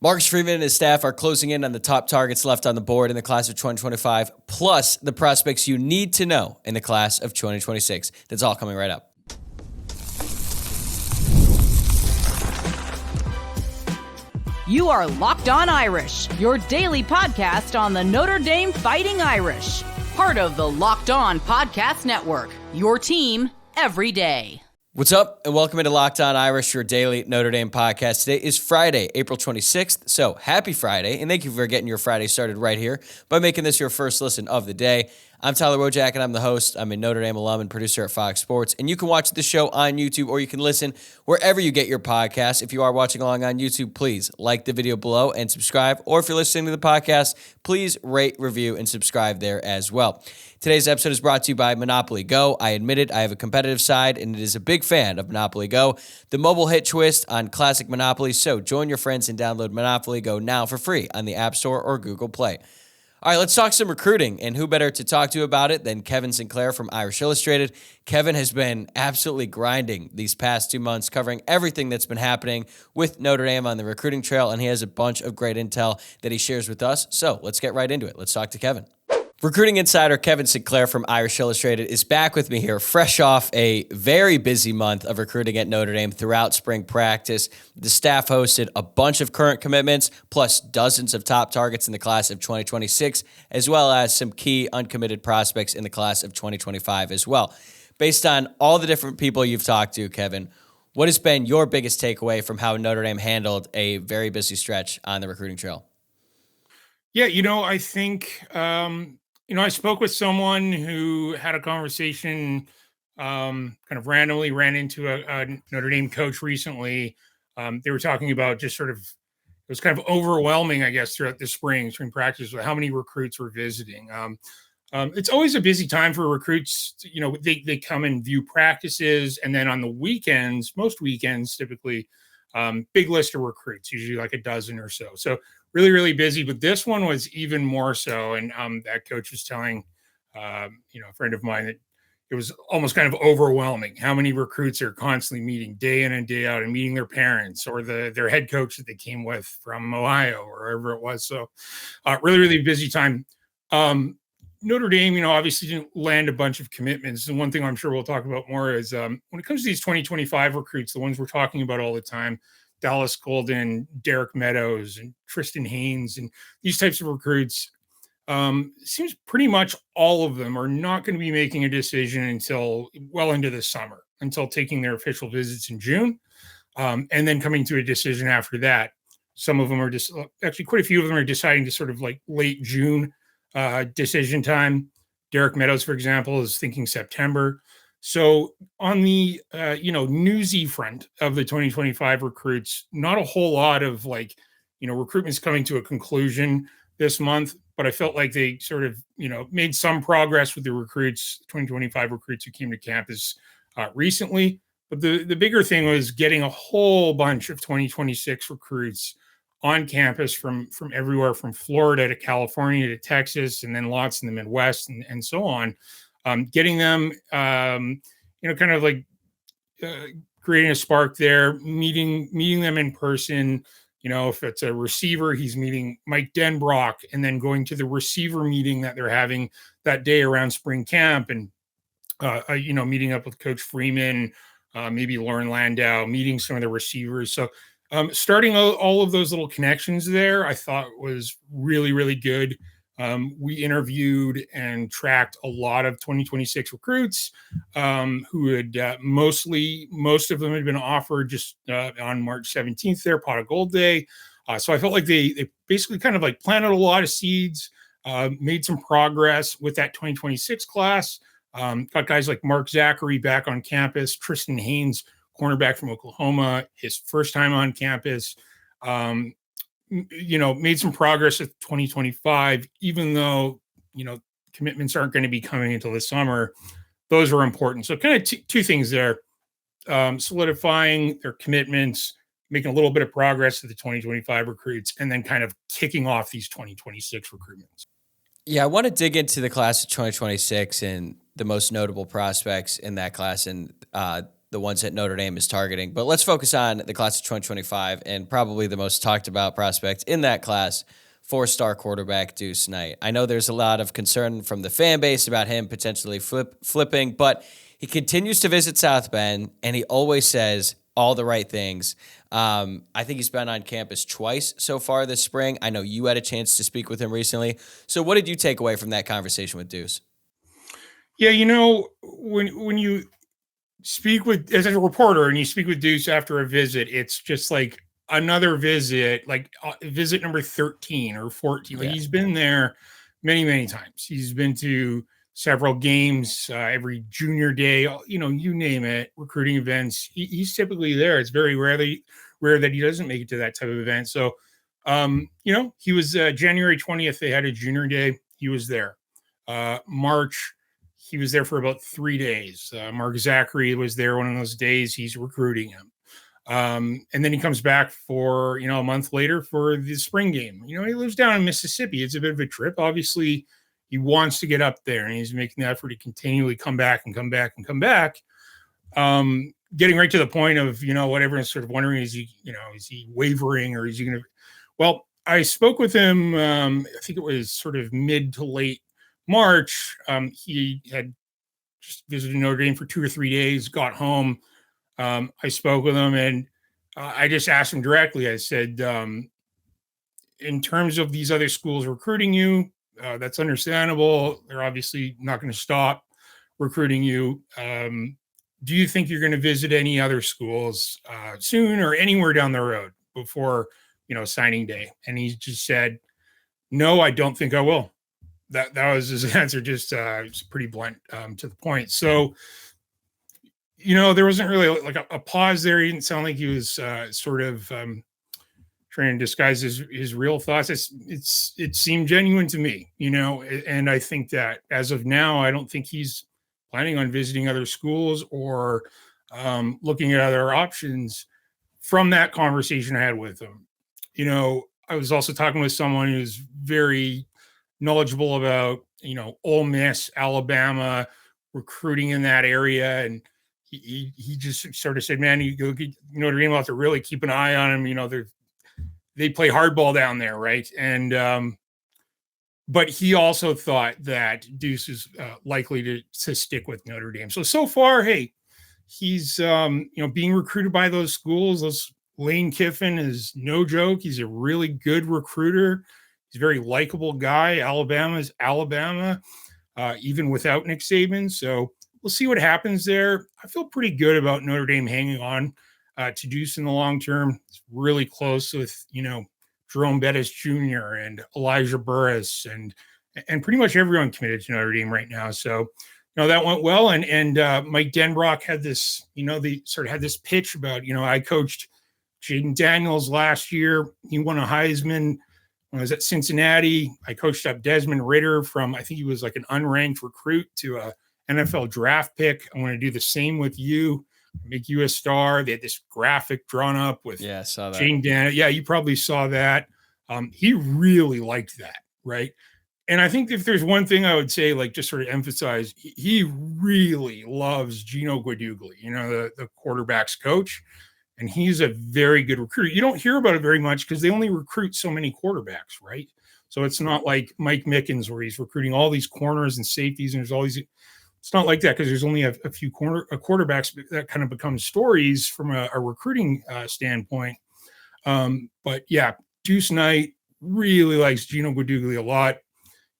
Marcus Freeman and his staff are closing in on the top targets left on the board in the class of 2025, plus the prospects you need to know in the class of 2026. That's all coming right up. You are Locked On Irish, your daily podcast on the Notre Dame Fighting Irish. Part of the Locked On Podcast Network, your team every day. What's up, and welcome into Locked On Irish, your daily Notre Dame podcast. Today is Friday, April 26th, so happy Friday, and thank you for getting your Friday started right here by making this your first listen of the day. I'm Tyler Wojciak, and I'm the host. I'm a Notre Dame alum and producer at Fox Sports, and you can watch the show on YouTube, or you can listen wherever you get your podcasts. If you are watching along on YouTube, please like the video below and subscribe, or if you're listening to the podcast, please rate, review, and subscribe there as well. Today's episode is brought to you by Monopoly Go. I admit it, I have a competitive side, and it is a big fan of Monopoly Go, the mobile hit twist on classic Monopoly. So join your friends and download Monopoly Go now for free on the App Store or Google Play. All right, let's talk some recruiting, and who better to talk to about it than Kevin Sinclair from Irish Illustrated. Kevin has been absolutely grinding these past 2 months, covering everything that's been happening with Notre Dame on the recruiting trail, and he has a bunch of great intel that he shares with us. So let's get right into it. Let's talk to Kevin. Recruiting insider Kevin Sinclair from Irish Illustrated is back with me here, fresh off a very busy month of recruiting at Notre Dame throughout spring practice. The staff hosted a bunch of current commitments, plus dozens of top targets in the class of 2026, as well as some key uncommitted prospects in the class of 2025 as well. Based on all the different people you've talked to, Kevin, what has been your biggest takeaway from how Notre Dame handled a very busy stretch on the recruiting trail? Yeah, I think I spoke with someone who had a conversation, kind of randomly ran into a Notre Dame coach recently. They were talking about just sort of, it was kind of overwhelming, I guess, throughout the spring practice with how many recruits were visiting. It's always a busy time for recruits. They come and view practices, and then on the weekends, most weekends typically, big list of recruits, usually like a dozen or so. So really, really busy, but this one was even more so. And that coach was telling, a friend of mine that it was almost kind of overwhelming how many recruits are constantly meeting day in and day out and meeting their parents or their head coach that they came with from Ohio or wherever it was. So really, really busy time. Notre Dame, obviously didn't land a bunch of commitments. And one thing I'm sure we'll talk about more is when it comes to these 2025 recruits, the ones we're talking about all the time, Dallas Golden, Derek Meadows, and Tristan Haynes, and these types of recruits, seems pretty much all of them are not going to be making a decision until well into the summer, until taking their official visits in June, and then coming to a decision after that. Some of them are just, actually quite a few of them are deciding to sort of like late June decision time. Derek Meadows, for example, is thinking September. So on the, newsy front of the 2025 recruits, not a whole lot of recruitment's coming to a conclusion this month, but I felt like they sort of, made some progress with the recruits, 2025 recruits who came to campus recently. But the bigger thing was getting a whole bunch of 2026 recruits on campus from everywhere, from Florida to California to Texas, and then lots in the Midwest and so on. Getting them, kind of like creating a spark there, meeting them in person. If it's a receiver, he's meeting Mike Denbrock and then going to the receiver meeting that they're having that day around spring camp and, meeting up with Coach Freeman, maybe Lauren Landau, meeting some of the receivers. So starting all of those little connections there, I thought was really, really good. We interviewed and tracked a lot of 2026 recruits who had most of them had been offered just on March 17th there, Pot of Gold Day. So I felt like they basically kind of like planted a lot of seeds, made some progress with that 2026 class. Got guys like Mark Zachary back on campus, Tristan Haynes, cornerback from Oklahoma, his first time on campus. Made some progress with 2025, even though, commitments aren't going to be coming until the summer. Those are important. So kind of two things there, solidifying their commitments, making a little bit of progress with the 2025 recruits, and then kind of kicking off these 2026 recruitments. Yeah, I want to dig into the class of 2026 and the most notable prospects in that class. And the ones that Notre Dame is targeting. But let's focus on the class of 2025 and probably the most talked about prospect in that class, 4-star quarterback Duce Knight. I know there's a lot of concern from the fan base about him potentially flipping, but he continues to visit South Bend, and he always says all the right things. I think he's been on campus twice so far this spring. I know you had a chance to speak with him recently. So what did you take away from that conversation with Duce? Yeah, when you speak with, as a reporter, and you speak with Duce after a visit, it's just like another visit, like visit number 13 or 14. Like, he's been there many, many times. He's been to several games, every junior day, you name it, recruiting events. He's typically there. It's very rare that he doesn't make it to that type of event. So, he was January 20th. They had a junior day. He was there. March, he was there for about 3 days. Mark Zachary was there one of those days. He's recruiting him. And then he comes back for, a month later for the spring game. He lives down in Mississippi. It's a bit of a trip. Obviously, he wants to get up there, and he's making the effort to continually come back and come back and come back. Getting right to the point of, what everyone's sort of wondering, is he wavering, or is he going to? Well, I spoke with him, I think it was sort of mid to late March. He had just visited Notre Dame for 2 or 3 days, got home. I spoke with him, and I just asked him directly. I said, in terms of these other schools recruiting you, that's understandable. They're obviously not going to stop recruiting you. Do you think you're going to visit any other schools soon, or anywhere down the road before, signing day? And he just said, no, I don't think I will. That was his answer. Just it's pretty blunt, to the point. So, there wasn't really like a pause there. He didn't sound like he was sort of trying to disguise his real thoughts. It seemed genuine to me, and I think that as of now, I don't think he's planning on visiting other schools or looking at other options from that conversation I had with him. I was also talking with someone who's very knowledgeable about, Ole Miss, Alabama, recruiting in that area. And he just sort of said, man, Notre Dame will have to really keep an eye on him. They play hardball down there, right? And but he also thought that Duce is likely to stick with Notre Dame. So far, hey, he's being recruited by those schools. Lane Kiffin is no joke. He's a really good recruiter. He's a very likable guy. Alabama is Alabama, even without Nick Saban. So we'll see what happens there. I feel pretty good about Notre Dame hanging on to Duce in the long term. It's really close with, Jerome Bettis Jr. and Elijah Burris and pretty much everyone committed to Notre Dame right now. So, that went well. And Mike Denbrock had this, they sort of had this pitch about, I coached Jaden Daniels last year. He won a Heisman when I was at Cincinnati. I coached up Desmond Ridder from, I think he was like an unranked recruit to a NFL draft pick. I want to do the same with you. Make you a star. They had this graphic drawn up with I saw that. Jane Dan. Yeah, you probably saw that. He really liked that, right? And I think if there's one thing I would say, like, just sort of emphasize, he really loves Gino Guidugli, the quarterback's coach, and he's a very good recruiter. You don't hear about it very much because they only recruit so many quarterbacks, right? So it's not like Mike Mickens where he's recruiting all these corners and safeties, and there's all these. It's not like that because there's only a few quarterbacks that kind of become stories from a recruiting standpoint. But yeah, Duce Knight really likes Gino Guidugli a lot.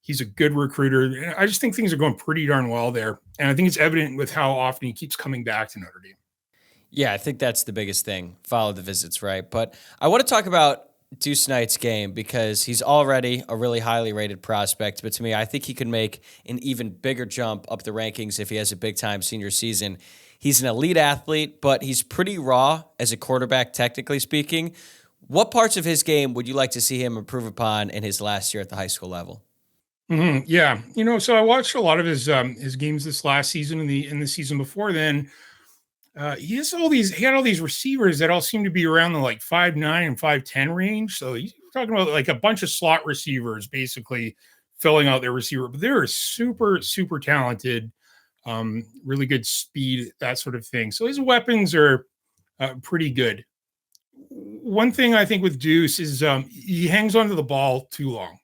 He's a good recruiter. I just think things are going pretty darn well there. And I think it's evident with how often he keeps coming back to Notre Dame. Yeah, I think that's the biggest thing. Follow the visits, right? But I want to talk about Duce Knight's game because he's already a really highly rated prospect. But to me, I think he could make an even bigger jump up the rankings if he has a big-time senior season. He's an elite athlete, but he's pretty raw as a quarterback, technically speaking. What parts of his game would you like to see him improve upon in his last year at the high school level? Mm-hmm. Yeah, so I watched a lot of his games this last season and the season before then. He had all these receivers that all seem to be around the like 5'9" and 5'10" range. So he's talking about like a bunch of slot receivers basically filling out their receiver, but they're super, super talented. really good speed, that sort of thing. So his weapons are pretty good. One thing I think with Duce is he hangs onto the ball too long.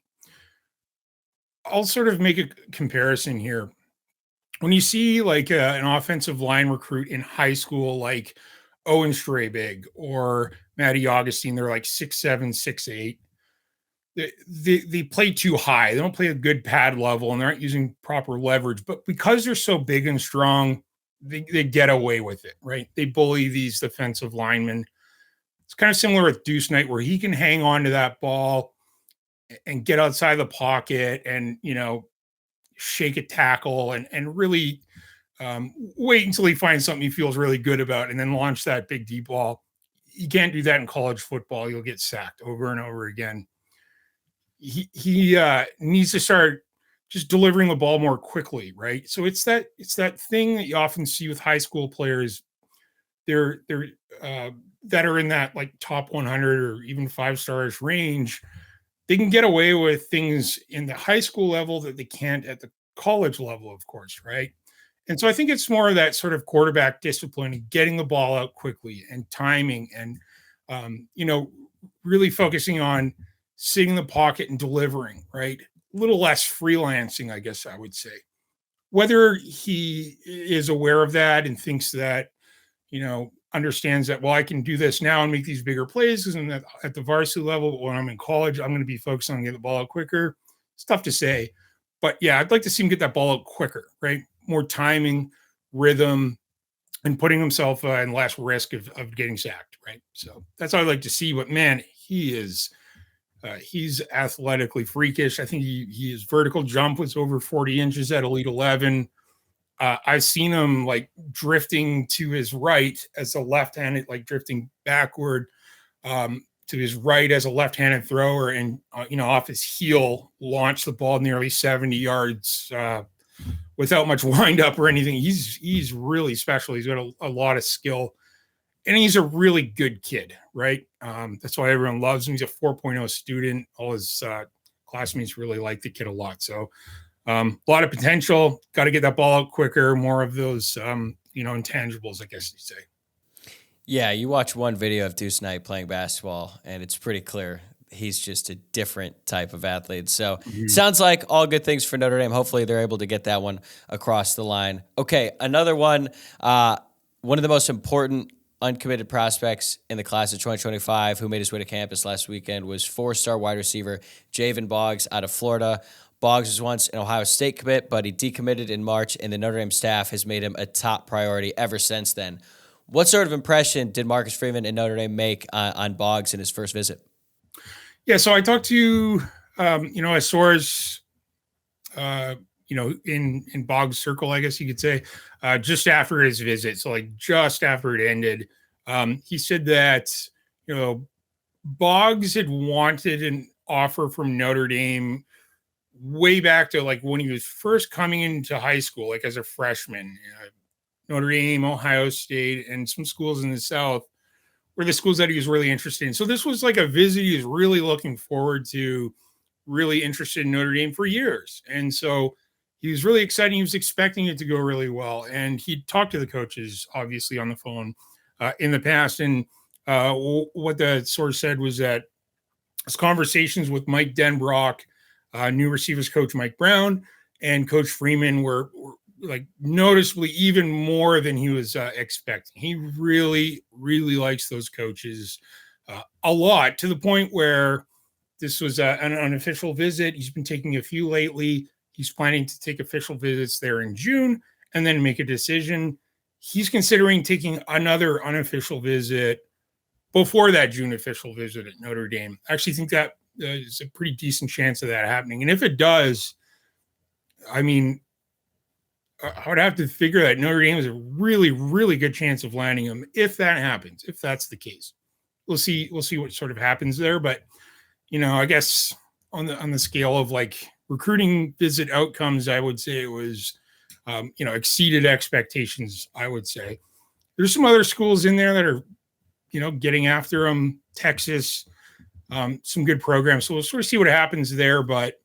I'll sort of make a comparison here. When you see like an offensive line recruit in high school, like Owen Strabig or Matty Augustine, they're like 6'7", 6'8". They play too high. They don't play a good pad level, and they aren't using proper leverage. But because they're so big and strong, they get away with it, right? They bully these defensive linemen. It's kind of similar with Duce Knight, where he can hang on to that ball and get outside the pocket and, shake a tackle and really wait until he finds something he feels really good about and then launch that big deep ball. You can't do that in college football. You'll get sacked over and over again. He needs to start just delivering the ball more quickly, right? So it's that thing that you often see with high school players. They're that are in that like top 100 or even 5-stars range. They can get away with things in the high school level that they can't at the college level, of course, right? And so I think it's more of that sort of quarterback discipline and getting the ball out quickly and timing and, really focusing on sitting in the pocket and delivering, right? A little less freelancing, I guess I would say. Whether he is aware of that and thinks that, understands that, well, I can do this now and make these bigger plays and at the varsity level, but when I'm in college, I'm going to be focused on getting the ball out quicker. It's tough to say. But yeah, I'd like to see him get that ball out quicker, right? More timing, rhythm, and putting himself in less risk of getting sacked, right? So that's what I'd like to see. But man, he's athletically freakish. I think his vertical jump was over 40 inches at Elite 11. I've seen him like drifting to his right as a left-handed, like drifting backward to his right as a left-handed thrower and, off his heel, launch the ball nearly 70 yards without much wind-up or anything. He's really special. He's got a lot of skill. And he's a really good kid, right? That's why everyone loves him. He's a 4.0 student. All his classmates really like the kid a lot. So a lot of potential. Got to get that ball out quicker. More of those, intangibles, I guess you'd say. Yeah, you watch one video of Duce Knight playing basketball, and it's pretty clear he's just a different type of athlete. So sounds like all good things for Notre Dame. Hopefully they're able to get that one across the line. Okay, another one. One of the most important uncommitted prospects in the class of 2025 who made his way to campus last weekend was 4-star wide receiver Javin Bogs out of Florida. Boggs was once an Ohio State commit, but he decommitted in March, and the Notre Dame staff has made him a top priority ever since then. What sort of impression did Marcus Freeman and Notre Dame make on Boggs in his first visit? Yeah, so I talked to, a source, in Boggs' circle, I guess you could say, just after his visit. So like just after it ended, he said that, Boggs had wanted an offer from Notre Dame way back to like when he was first coming into high school, like as a freshman. Notre Dame, Ohio State, and some schools in the South were the schools that he was really interested in. So this was like a visit he was really looking forward to, really interested in Notre Dame for years. And so he was really excited. He was expecting it to go really well. And he talked to the coaches, obviously, on the phone in the past. And what the source said was that his conversations with Mike Denbrock, new receivers coach Mike Brown, and Coach Freeman were like noticeably even more than he was expecting. He really, really likes those coaches a lot, to the point where this was an unofficial visit. He's been taking a few lately. He's planning to take official visits there in June and then make a decision. He's considering taking another unofficial visit before that June official visit at Notre Dame. I actually think that is a pretty decent chance of that happening. And if it does, I mean, I would have to figure that Notre Dame has a really, really good chance of landing him if that happens, if that's the case. We'll see what sort of happens there. But, I guess on the scale of like recruiting visit outcomes, I would say it was, exceeded expectations, I would say. There's some other schools in there that are, getting after him. Texas, some good programs. So we'll sort of see what happens there. But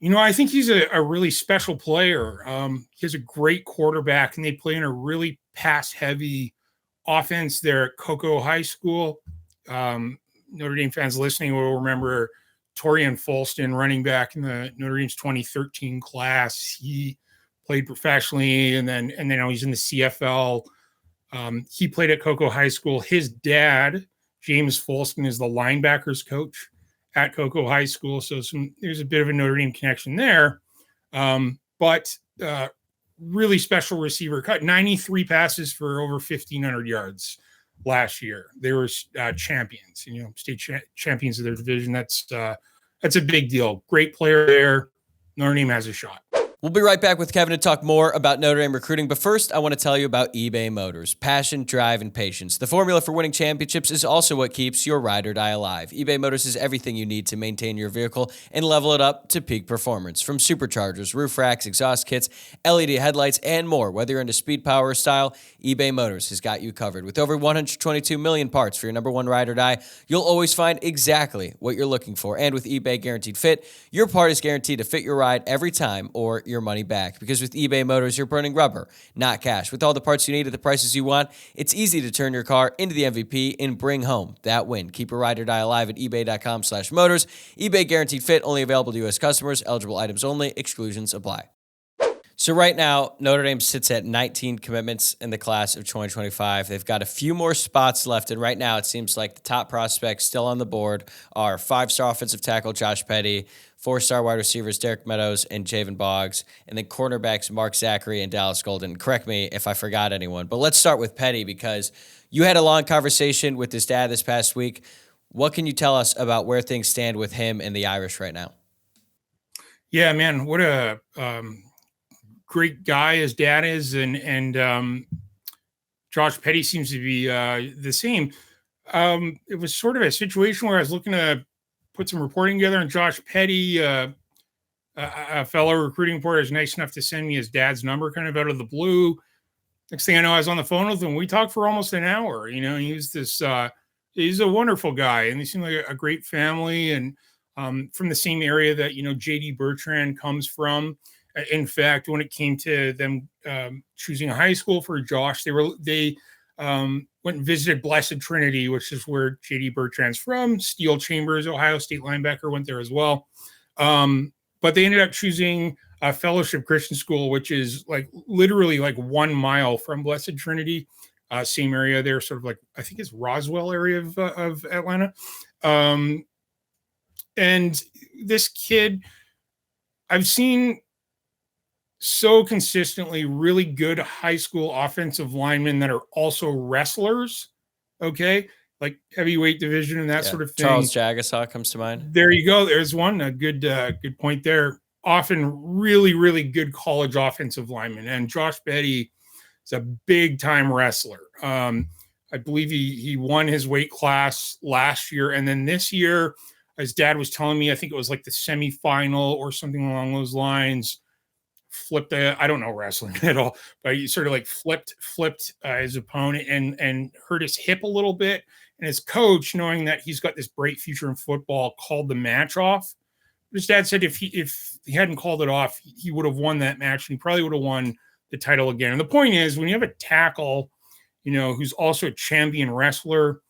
I think he's a really special player. He has a great quarterback, and they play in a really pass-heavy offense there at Cocoa High School. Notre Dame fans listening will remember Torian Folston, running back in the Notre Dame's 2013 class. He played professionally, and then he's in the CFL. He played at Cocoa High School. His dad, James Folston, is the linebackers coach at Cocoa High School. So there's a bit of a Notre Dame connection there. But really special receiver, cut 93 passes for over 1,500 yards last year. They were champions, state champions of their division. That's a big deal. Great player there. Notre Dame has a shot. We'll be right back with Kevin to talk more about Notre Dame recruiting, but first I want to tell you about eBay Motors. Passion, drive, and patience. The formula for winning championships is also what keeps your ride or die alive. eBay Motors is everything you need to maintain your vehicle and level it up to peak performance. From superchargers, roof racks, exhaust kits, LED headlights, and more. Whether you're into speed, power, or style, eBay Motors has got you covered. With over 122 million parts for your number one ride or die, you'll always find exactly what you're looking for. And with eBay Guaranteed Fit, your part is guaranteed to fit your ride every time or your money back. Because with eBay Motors, you're burning rubber, not cash. With all the parts you need at the prices you want, it's easy to turn your car into the MVP and bring home that win. Keep your ride or die alive at ebay.com/motors. eBay Guaranteed Fit, only available to U.S. customers. Eligible items only. Exclusions apply. So right now, Notre Dame sits at 19 commitments in the class of 2025. They've got a few more spots left, and right now it seems like the top prospects still on the board are 5-star offensive tackle Josh Petty, 4-star wide receivers Derek Meadows and Javin Bogs, and then cornerbacks Mark Zachary and Dallas Golden. Correct me if I forgot anyone, but let's start with Petty because you had a long conversation with his dad this past week. What can you tell us about where things stand with him and the Irish right now? Yeah, man, what a great guy his dad is, and Josh Petty seems to be the same. It was sort of a situation where I was looking to put some reporting together, and Josh Petty, a fellow recruiting reporter, is nice enough to send me his dad's number kind of out of the blue. Next thing I know, I was on the phone with him. We talked for almost an hour. He's he's a wonderful guy, and they seem like a great family, and from the same area that JD Bertrand comes from. In fact, when it came to them choosing a high school for Josh, they went and visited Blessed Trinity, which is where JD Bertrand's from. Steel Chambers, Ohio State linebacker, went there as well. But they ended up choosing a Fellowship Christian School, which is literally 1 mile from Blessed Trinity. Same area there, sort of I think it's Roswell area of Atlanta. And this kid, I've seen so consistently really good high school offensive linemen that are also wrestlers, okay? Like heavyweight division and that sort of thing. Charles Jagasaw comes to mind. There you go. There's one. A good point there. Often really, really good college offensive linemen. And Josh Petty is a big-time wrestler. I believe he won his weight class last year. And then this year, his dad was telling me, I think it was the semifinal or something along those lines, flipped I don't know wrestling at all, but he sort of flipped his opponent and hurt his hip a little bit. And his coach, knowing that he's got this bright future in football, called the match off. His dad said if he hadn't called it off, he would have won that match, and he probably would have won the title again. And the point is, when you have a tackle, who's also a champion wrestler,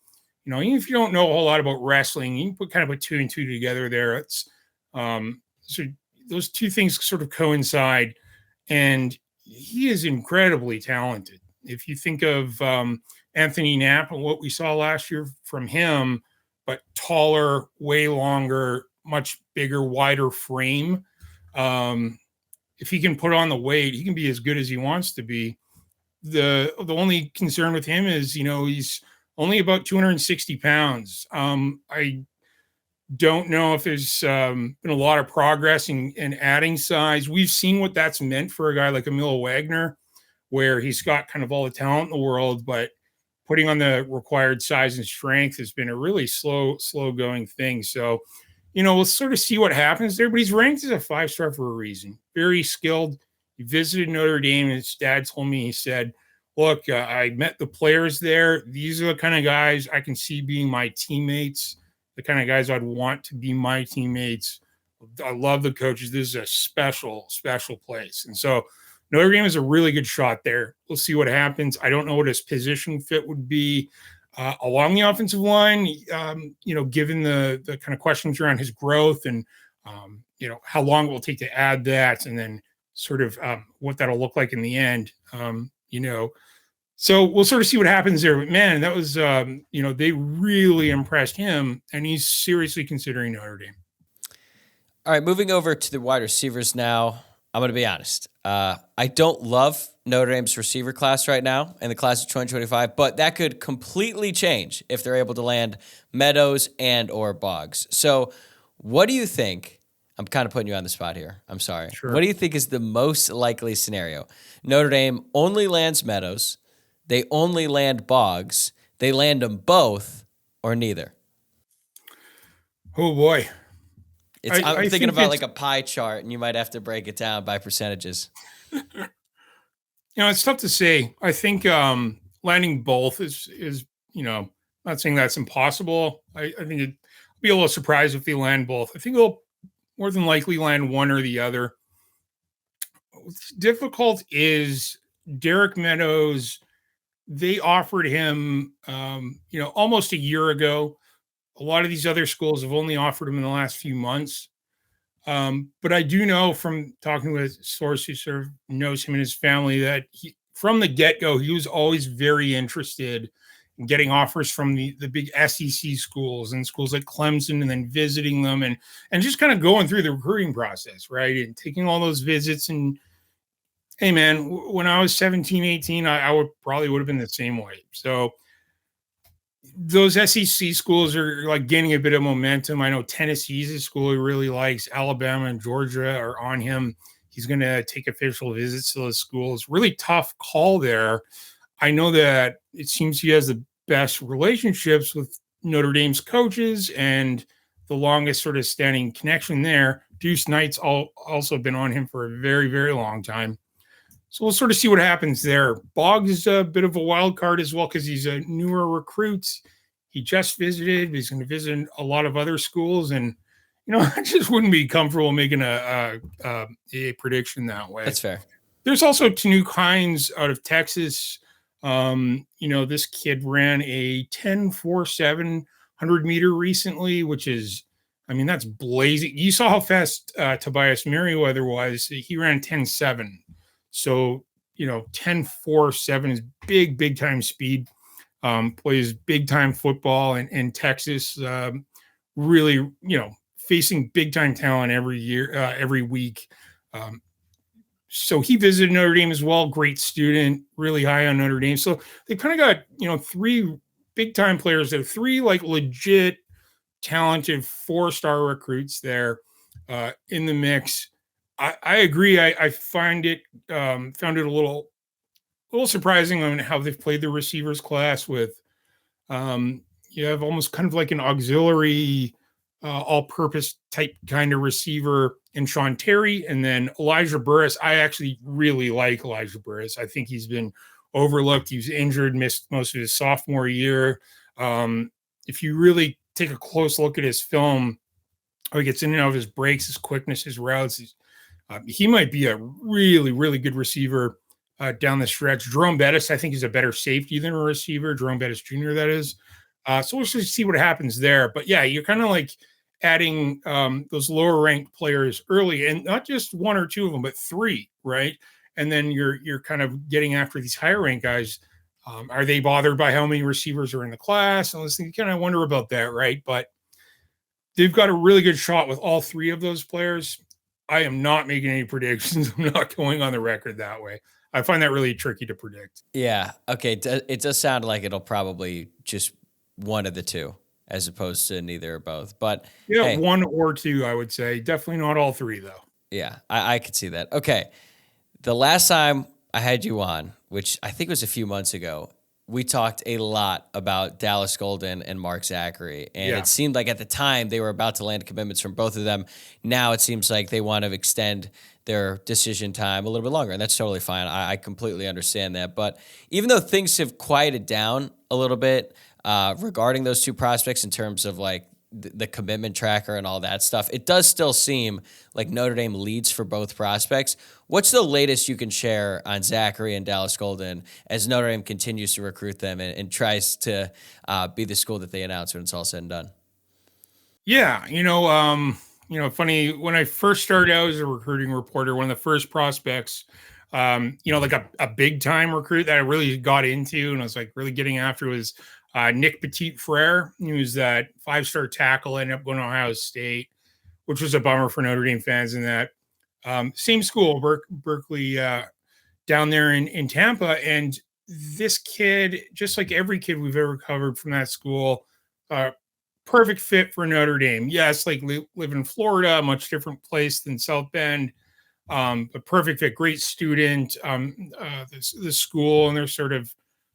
even if you don't know a whole lot about wrestling, you can put two and two together there. It's so those two things sort of coincide, and he is incredibly talented. If you think of Anthony Knapp and what we saw last year from him, but taller, way longer, much bigger, wider frame. If he can put on the weight, he can be as good as he wants to be. The only concern with him is, he's only about 260 pounds. I don't know if there's been a lot of progress in adding size. We've seen what that's meant for a guy like Emil Wagner, where he's got kind of all the talent in the world, but putting on the required size and strength has been a really slow going thing. So, we'll sort of see what happens there, but he's ranked as a 5-star for a reason. Very skilled. He visited Notre Dame, and his dad told me, he said, look, I met the players there. These are the kind of guys I can see being my teammates, the kind of guys I'd want to be my teammates. I love the coaches. This is a special, special place. And so Notre Dame is a really good shot there. We'll see what happens. I don't know what his position fit would be along the offensive line, given the kind of questions around his growth and, how long it will take to add that and then sort of what that'll look like in the end, So we'll sort of see what happens there. But, man, that was, they really impressed him, and he's seriously considering Notre Dame. All right, moving over to the wide receivers now. I'm going to be honest. I don't love Notre Dame's receiver class right now in the class of 2025, but that could completely change if they're able to land Meadows and or Boggs. So what do you think? I'm kind of putting you on the spot here. I'm sorry. Sure. What do you think is the most likely scenario? Notre Dame only lands Meadows. They only land Boggs. They land them both or neither. Oh, boy. I'm thinking about like a pie chart, and you might have to break it down by percentages. It's tough to say. I think landing both is not saying that's impossible. I think it'd be a little surprised if they land both. I think they'll more than likely land one or the other. What's difficult is Derek Meadows. They offered him, almost a year ago. A lot of these other schools have only offered him in the last few months. But I do know from talking with a source who sort of knows him and his family that from the get-go, he was always very interested in getting offers from the big SEC schools and schools like Clemson and then visiting them and just kind of going through the recruiting process, right? And taking all those visits. And hey, man, when I was 17, 18, I would have been the same way. So those SEC schools are like gaining a bit of momentum. I know Tennessee's a school he really likes. Alabama and Georgia are on him. He's going to take official visits to those schools. Really tough call there. I know that it seems he has the best relationships with Notre Dame's coaches and the longest sort of standing connection there. Duce Knight's also been on him for a very, very long time. So we'll sort of see what happens there. Boggs is a bit of a wild card as well because he's a newer recruit. He just visited. He's going to visit a lot of other schools. And, I just wouldn't be comfortable making a prediction that way. That's fair. There's also Tanook Hines out of Texas. This kid ran a 10.47 100-meter recently, which is, that's blazing. You saw how fast Tobias Merriweather was. He ran 10.7. So, 10.47 is big time speed, plays big time football in Texas, really, facing big time talent every year, every week. So he visited Notre Dame as well. Great student, really high on Notre Dame. So they kind of got, three big time players there, three like legit talented 4-star recruits there in the mix. I agree. I found it a little surprising on how they've played the receivers class with you have almost kind of like an auxiliary all-purpose type kind of receiver in Sean Terry, and then Elijah Burris. I actually really like Elijah Burris. I think he's been overlooked. He was injured, missed most of his sophomore year. If you really take a close look at his film, how he gets in and out of his breaks, his quickness, his routes, he might be a really, really good receiver down the stretch. Jerome Bettis, I think, is a better safety than a receiver. Jerome Bettis Jr., that is. So we'll just see what happens there. But, yeah, you're kind of like adding those lower-ranked players early, and not just one or two of them, but three, right? And then you're kind of getting after these higher-ranked guys. Are they bothered by how many receivers are in the class? And you kind of wonder about that, right? But they've got a really good shot with all three of those players. I am not making any predictions. I'm not going on the record that way. I find that really tricky to predict. Yeah. Okay. It does sound like it'll probably just one of the two as opposed to neither or both. But yeah, hey, one or two, I would say. Definitely not all three, though. Yeah, I could see that. Okay. The last time I had you on, which I think was a few months ago, we talked a lot about Dallas Golden and Mark Zachary. And It seemed like at the time they were about to land commitments from both of them. Now it seems like they want to extend their decision time a little bit longer. And that's totally fine. I completely understand that. But even though things have quieted down a little bit regarding those two prospects in terms of like the commitment tracker and all that stuff, it does still seem like Notre Dame leads for both prospects. What's the latest you can share on Zachary and Dallas Golden as Notre Dame continues to recruit them and tries to be the school that they announce when it's all said and done? Yeah, funny, when I first started out as a recruiting reporter, one of the first prospects, like a big time recruit that I really got into and I was like really getting after was Nick Petit Frere. He was that 5-star tackle, ended up going to Ohio State, which was a bummer for Notre Dame fans in that same school, Berkeley, down there in Tampa. And this kid, just like every kid we've ever covered from that school, perfect fit for Notre Dame. Yes, like live in Florida, a much different place than South Bend, but perfect fit, great student. The school and their sort of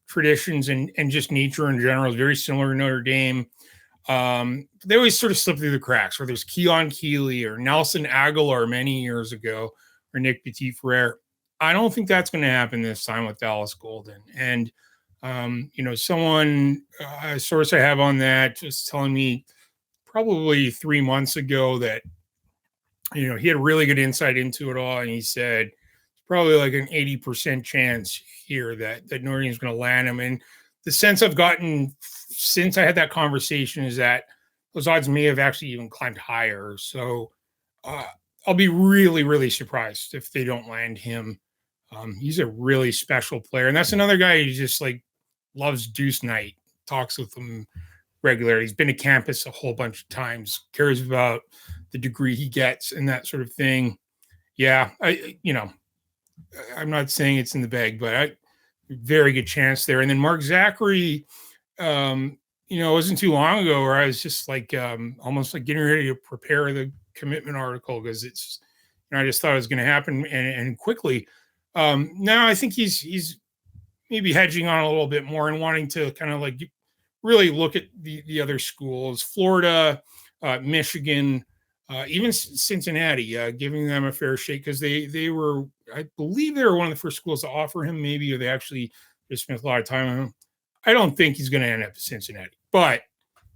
traditions and just nature in general is very similar to Notre Dame. They always sort of slip through the cracks, whether there's Keon Keeley or Nelson Aguilar many years ago or Nick Petit Frere. I don't think that's going to happen this time with Dallas Golden. And someone, a source I have on that, just telling me probably 3 months ago that, he had really good insight into it all. And he said, it's probably like an 80% chance here that Notre Dame is going to land him. And the sense I've gotten since I had that conversation is that those odds may have actually even climbed higher. So I'll be really, really surprised if they don't land him. He's a really special player. And that's another guy who just like loves Duce Knight, talks with him regularly. He's been to campus a whole bunch of times, cares about the degree he gets and that sort of thing. Yeah, I'm not saying it's in the bag, but very good chance there. And then Mark Zachary, it wasn't too long ago where I was just like almost like getting ready to prepare the commitment article because it's, I just thought it was going to happen and quickly. Now I think he's maybe hedging on a little bit more and wanting to kind of like really look at the other schools, Florida, Michigan, even Cincinnati, giving them a fair shake because they were, I believe they were one of the first schools to offer him maybe, or they actually just spent a lot of time on him. I don't think he's going to end up at Cincinnati, but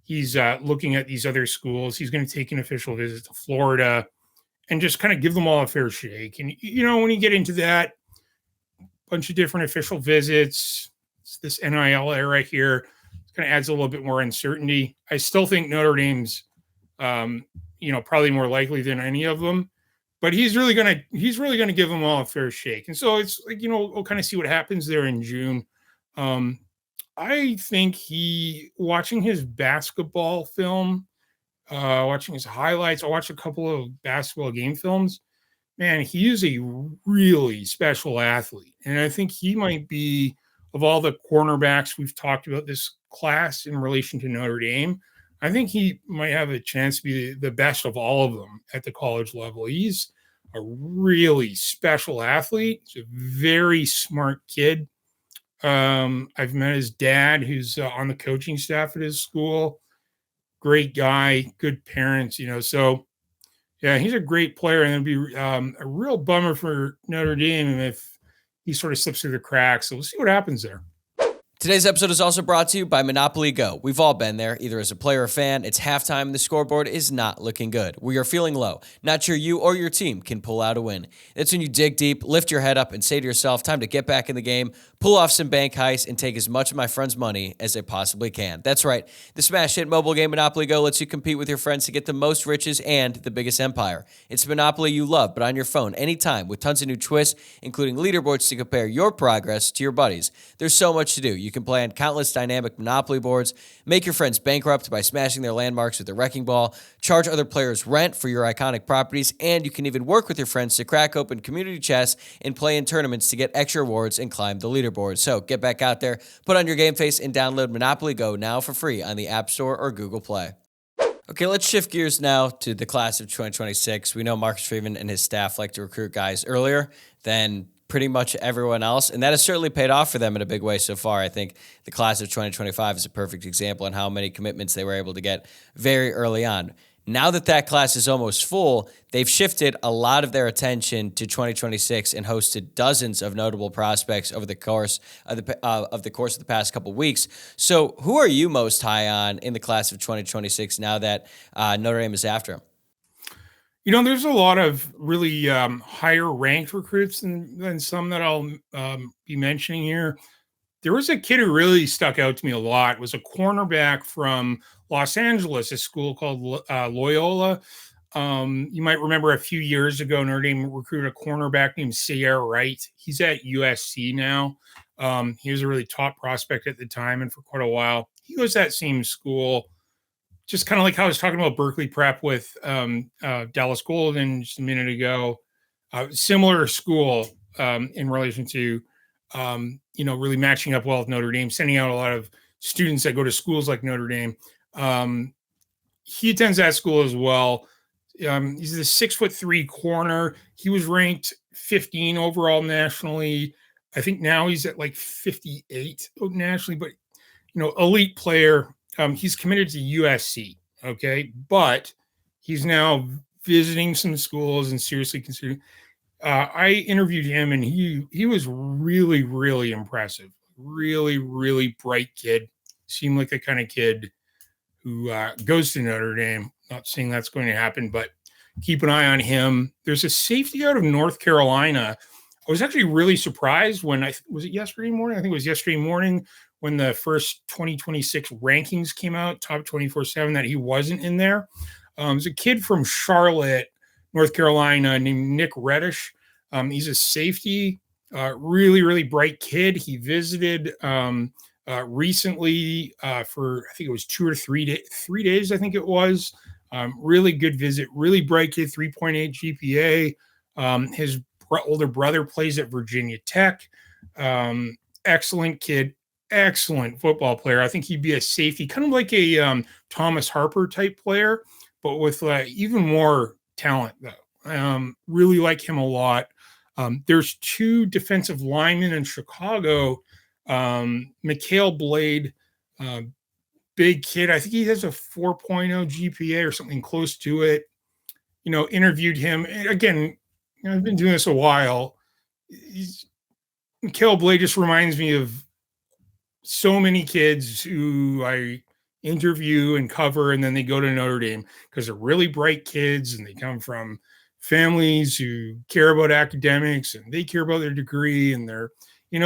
he's looking at these other schools. He's going to take an official visit to Florida and just kind of give them all a fair shake. And, when you get into that, bunch of different official visits, it's this NIL era here, it kind of adds a little bit more uncertainty. I still think Notre Dame's, probably more likely than any of them, but he's really going to give them all a fair shake. And so it's like, we'll kind of see what happens there in June. I think watching his basketball film, watching his highlights, I watched a couple of basketball game films. Man, he is a really special athlete. And I think he might be, of all the cornerbacks we've talked about this class in relation to Notre Dame, I think he might have a chance to be the best of all of them at the college level. He's a really special athlete. He's a very smart kid. I've met his dad, who's on the coaching staff at his school. Great guy, good parents, so yeah, he's a great player, and it'd be a real bummer for Notre Dame if he sort of slips through the cracks. So we'll see what happens there. Today's episode is also brought to you by Monopoly Go. We've all been there, either as a player or fan. It's halftime and the scoreboard is not looking good. We are feeling low. Not sure you or your team can pull out a win. That's when you dig deep, lift your head up, and say to yourself, time to get back in the game, pull off some bank heists, and take as much of my friends' money as I possibly can. That's right. The smash hit mobile game Monopoly Go lets you compete with your friends to get the most riches and the biggest empire. It's Monopoly you love, but on your phone anytime with tons of new twists, including leaderboards to compare your progress to your buddies. There's so much to do. You can play on countless dynamic Monopoly boards, make your friends bankrupt by smashing their landmarks with a wrecking ball, charge other players rent for your iconic properties, and you can even work with your friends to crack open community chests and play in tournaments to get extra rewards and climb the leaderboard. So get back out there, put on your game face, and download Monopoly Go now for free on the App Store or Google Play. Okay, let's shift gears now to the class of 2026. We know Marcus Freeman and his staff like to recruit guys earlier than pretty much everyone else, and that has certainly paid off for them in a big way so far. I think the class of 2025 is a perfect example on how many commitments they were able to get very early on. Now that class is almost full, they've shifted a lot of their attention to 2026 and hosted dozens of notable prospects over the course of the past couple of weeks. So who are you most high on in the class of 2026 now that Notre Dame is after him? There's a lot of really higher ranked recruits than some that I'll be mentioning here. There was a kid who really stuck out to me a lot. It was a cornerback from Los Angeles, a school called Loyola. You might remember a few years ago, Notre Dame recruited a cornerback named Sayre Wright. He's at USC now. He was a really top prospect at the time and for quite a while. He goes to that same school. Just kind of like how I was talking about Berkeley Prep with Dallas Golden just a minute ago. Similar school in relation to, really matching up well with Notre Dame, sending out a lot of students that go to schools like Notre Dame. He attends that school as well. He's the 6'3" corner. He was ranked 15 overall nationally. I think now he's at like 58 nationally, but elite player. He's committed to USC, okay? But he's now visiting some schools and seriously considering. I interviewed him, and he was really, really impressive. Really, really bright kid. Seemed like the kind of kid who goes to Notre Dame. Not saying that's going to happen, but keep an eye on him. There's a safety out of North Carolina. I was actually really surprised when was it yesterday morning? I think it was yesterday morning when the first 2026 rankings came out, top 24/7, that he wasn't in there. There's a kid from Charlotte, North Carolina, named Nick Reddish. He's a safety, really, really bright kid. He visited recently for, I think it was 2 or 3 days, 3 days, I think it was. Really good visit, really bright kid, 3.8 GPA. His older brother plays at Virginia Tech. Excellent kid. Excellent football player. I think he'd be a safety, kind of like a Thomas Harper type player, but with even more talent, though. Really like him a lot. There's 2 defensive linemen in Chicago. Mikhail Blade, big kid. I think he has a 4.0 GPA or something close to it. Interviewed him. And again, I've been doing this a while. Mikhail Blade just reminds me of so many kids who I interview and cover, and then they go to Notre Dame because they're really bright kids and they come from families who care about academics and they care about their degree, and they're,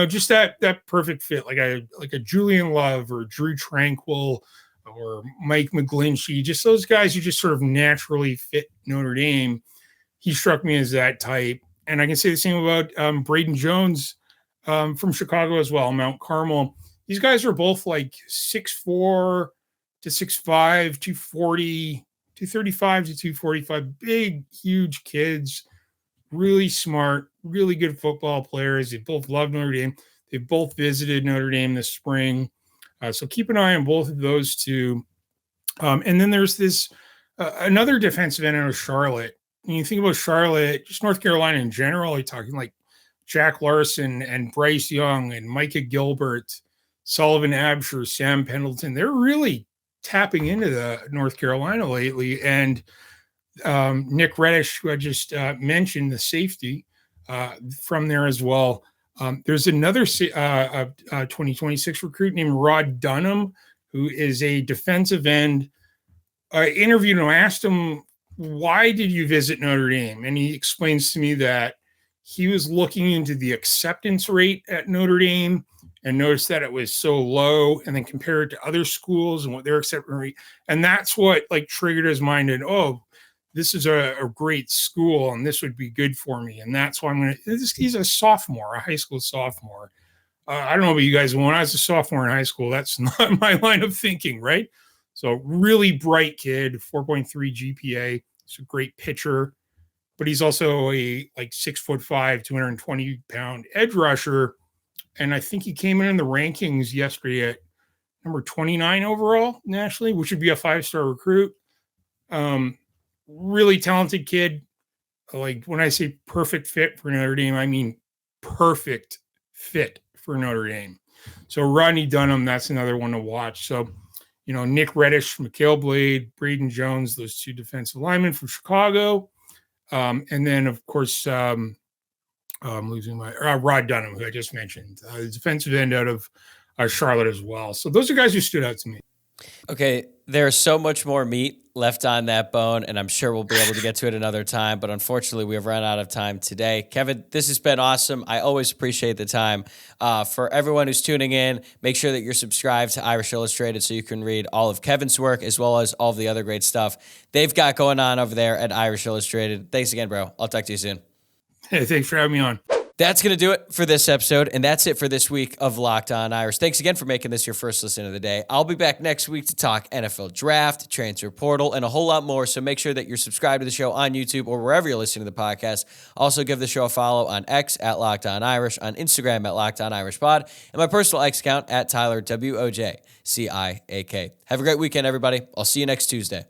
just that perfect fit, like a Julian Love or Drew Tranquil or Mike McGlinchey, just those guys who just sort of naturally fit Notre Dame. He struck me as that type. And I can say the same about Braden Jones from Chicago as well, Mount Carmel. These guys are both like 6'4" to 6'5", 240, 235 to 245, big, huge kids, really smart, really good football players. They both love Notre Dame. They both visited Notre Dame this spring. So keep an eye on both of those two. And then there's this another defensive end out of Charlotte. When you think about Charlotte, just North Carolina in general, you're talking like Jack Larson and Bryce Young and Micah Gilbert, Sullivan Absher, Sam Pendleton. They're really tapping into the North Carolina lately. And Nick Reddish, who I just mentioned, the safety from there as well. There's another 2026 recruit named Rod Dunham, who is a defensive end. I interviewed him. I asked him, why did you visit Notre Dame? And he explains to me that he was looking into the acceptance rate at Notre Dame and noticed that it was so low, and then compare it to other schools and what their acceptance rate. And that's what triggered his mind. And, this is a great school and this would be good for me. And that's why he's a sophomore, a high school sophomore. I don't know about you guys. When I was a sophomore in high school, that's not my line of thinking, right? So really bright kid, 4.3 GPA. He's a great pitcher, but he's also a 6'5", 220-pound edge rusher. And I think he came in the rankings yesterday at number 29 overall nationally, which would be a 5-star recruit. Really talented kid. Like when I say perfect fit for Notre Dame, I mean perfect fit for Notre Dame. So Rodney Dunham, that's another one to watch. So, Nick Reddish, Mikhail Blade, Braden Jones, those two defensive linemen from Chicago. And then, of course, I'm losing my Rod Dunham, who I just mentioned, the defensive end out of Charlotte as well. So those are guys who stood out to me. Okay, there's so much more meat left on that bone, and I'm sure we'll be able to get to it another time, but unfortunately, we have run out of time today. Kevin, this has been awesome. I always appreciate the time. For everyone who's tuning in, make sure that you're subscribed to Irish Illustrated so you can read all of Kevin's work as well as all of the other great stuff they've got going on over there at Irish Illustrated. Thanks again, bro. I'll talk to you soon. Hey, thanks for having me on. That's going to do it for this episode, and that's it for this week of Locked On Irish. Thanks again for making this your first listen of the day. I'll be back next week to talk NFL Draft, Transfer Portal, and a whole lot more, so make sure that you're subscribed to the show on YouTube or wherever you're listening to the podcast. Also, give the show a follow on X at Locked On Irish, on Instagram at Locked On Irish Pod, and my personal X account at Tyler, WOJCIAK. Have a great weekend, everybody. I'll see you next Tuesday.